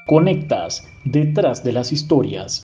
Conectas detrás de las historias.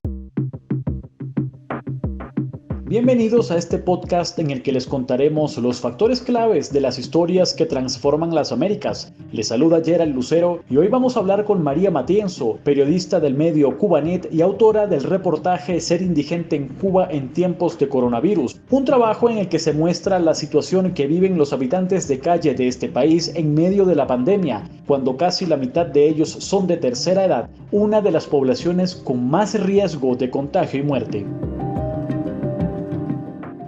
Bienvenidos a este podcast en el que les contaremos los factores claves de las historias que transforman las Américas. Les saluda Gerald Lucero y hoy vamos a hablar con María Matienzo, periodista del medio Cubanet y autora del reportaje Ser indigente en Cuba en tiempos de coronavirus, un trabajo en el que se muestra la situación que viven los habitantes de calle de este país en medio de la pandemia, cuando casi la mitad de ellos son de tercera edad, una de las poblaciones con más riesgo de contagio y muerte.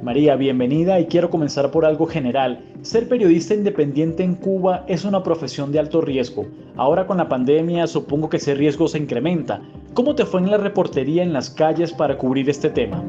María, bienvenida y quiero comenzar por algo general. Ser periodista independiente en Cuba es una profesión de alto riesgo. Ahora con la pandemia supongo que ese riesgo se incrementa. ¿Cómo te fue en la reportería en las calles para cubrir este tema?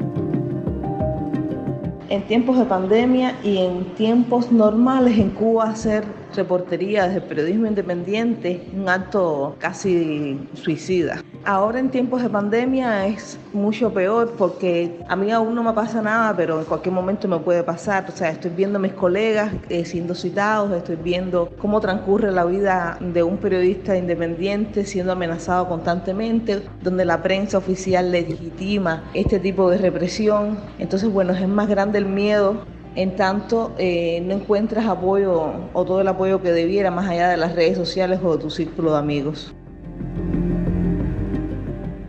En tiempos de pandemia y en tiempos normales en Cuba hacer reportería desde periodismo independiente, un acto casi suicida. Ahora en tiempos de pandemia es mucho peor porque a mí aún no me pasa nada, pero en cualquier momento me puede pasar. O sea, estoy viendo a mis colegas siendo citados, estoy viendo cómo transcurre la vida de un periodista independiente siendo amenazado constantemente, donde la prensa oficial legitima este tipo de represión. Entonces, bueno, es más grande el miedo en tanto no encuentras apoyo o todo el apoyo que debiera más allá de las redes sociales o de tu círculo de amigos.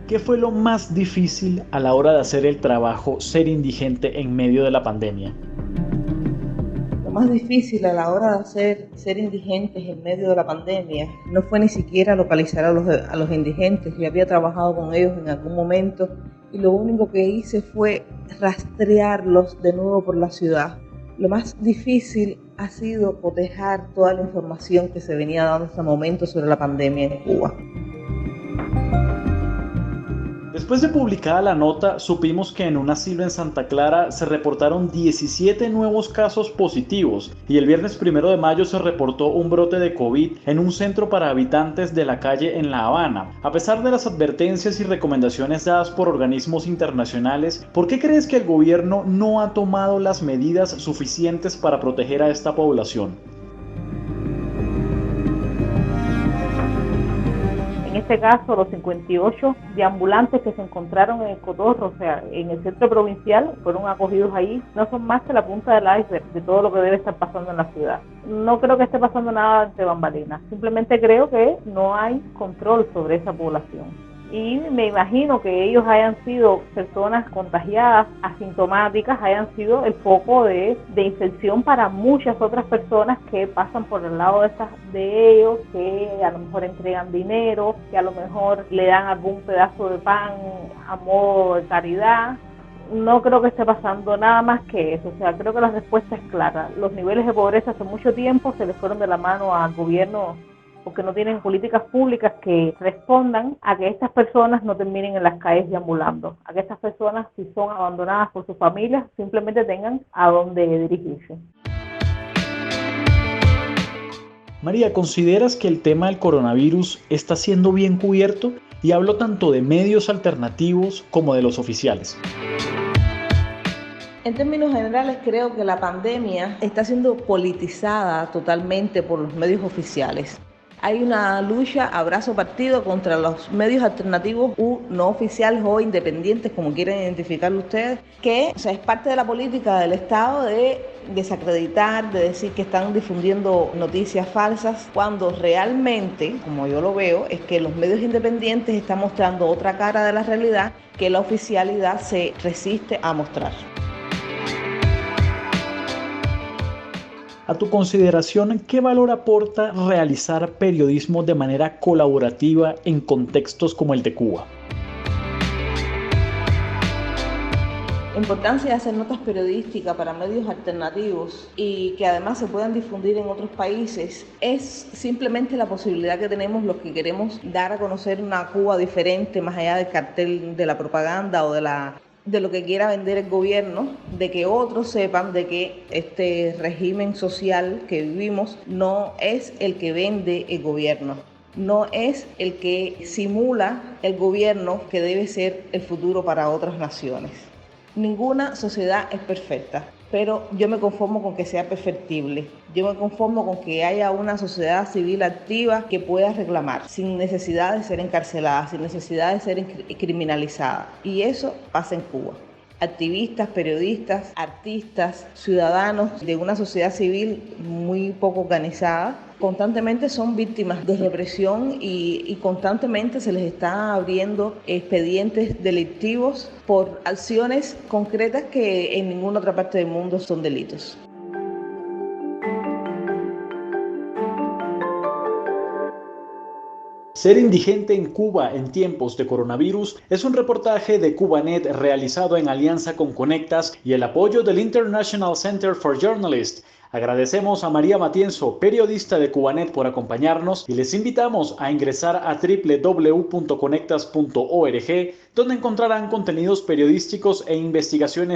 ¿Qué fue lo más difícil a la hora de hacer el trabajo Ser indigente en medio de la pandemia? Lo más difícil a la hora de ser indigentes en medio de la pandemia no fue ni siquiera localizar a los indigentes. Yo había trabajado con ellos en algún momento y lo único que hice fue rastrearlos de nuevo por la ciudad. Lo más difícil ha sido cotejar toda la información que se venía dando hasta el momento sobre la pandemia en Cuba. Después de publicada la nota, supimos que en un asilo en Santa Clara se reportaron 17 nuevos casos positivos y el viernes 1 de mayo se reportó un brote de COVID en un centro para habitantes de la calle en La Habana. A pesar de las advertencias y recomendaciones dadas por organismos internacionales, ¿por qué crees que el gobierno no ha tomado las medidas suficientes para proteger a esta población? En este caso, los 58 deambulantes que se encontraron en el Cotorro, o sea, en el centro provincial, fueron acogidos ahí, no son más que la punta del iceberg de todo lo que debe estar pasando en la ciudad. No creo que esté pasando nada entre bambalinas, simplemente creo que no hay control sobre esa población. Y me imagino que ellos hayan sido personas contagiadas, asintomáticas, hayan sido el foco de infección para muchas otras personas que pasan por el lado de ellos, que a lo mejor entregan dinero, que a lo mejor le dan algún pedazo de pan a modo de caridad. No creo que esté pasando nada más que eso, o sea, creo que la respuesta es clara. Los niveles de pobreza hace mucho tiempo se les fueron de la mano al gobierno porque no tienen políticas públicas que respondan a que estas personas no terminen en las calles deambulando, a que estas personas, si son abandonadas por sus familias, simplemente tengan a dónde dirigirse. María, ¿consideras que el tema del coronavirus está siendo bien cubierto? Y hablo tanto de medios alternativos como de los oficiales. En términos generales, creo que la pandemia está siendo politizada totalmente por los medios oficiales. Hay una lucha a brazo partido contra los medios alternativos no oficiales o independientes, como quieren identificarlo ustedes, que es parte de la política del Estado de desacreditar, de decir que están difundiendo noticias falsas, cuando realmente, como yo lo veo, es que los medios independientes están mostrando otra cara de la realidad que la oficialidad se resiste a mostrar. A tu consideración, ¿qué valor aporta realizar periodismo de manera colaborativa en contextos como el de Cuba? La importancia de hacer notas periodísticas para medios alternativos y que además se puedan difundir en otros países es simplemente la posibilidad que tenemos los que queremos dar a conocer una Cuba diferente, más allá del cartel de la propaganda o de lo que quiera vender el gobierno, de que otros sepan de que este régimen social que vivimos no es el que vende el gobierno, no es el que simula el gobierno que debe ser el futuro para otras naciones. Ninguna sociedad es perfecta. pero yo me conformo con que sea perfectible. Yo me conformo con que haya una sociedad civil activa que pueda reclamar sin necesidad de ser encarcelada, sin necesidad de ser criminalizada. Y eso pasa en Cuba. Activistas, periodistas, artistas, ciudadanos de una sociedad civil muy poco organizada, constantemente son víctimas de represión y constantemente se les está abriendo expedientes delictivos por acciones concretas que en ninguna otra parte del mundo son delitos. Ser indigente en Cuba en tiempos de coronavirus es un reportaje de Cubanet realizado en alianza con Conectas y el apoyo del International Center for Journalists. Agradecemos a María Matienzo, periodista de Cubanet, por acompañarnos y les invitamos a ingresar a www.conectas.org, donde encontrarán contenidos periodísticos e investigaciones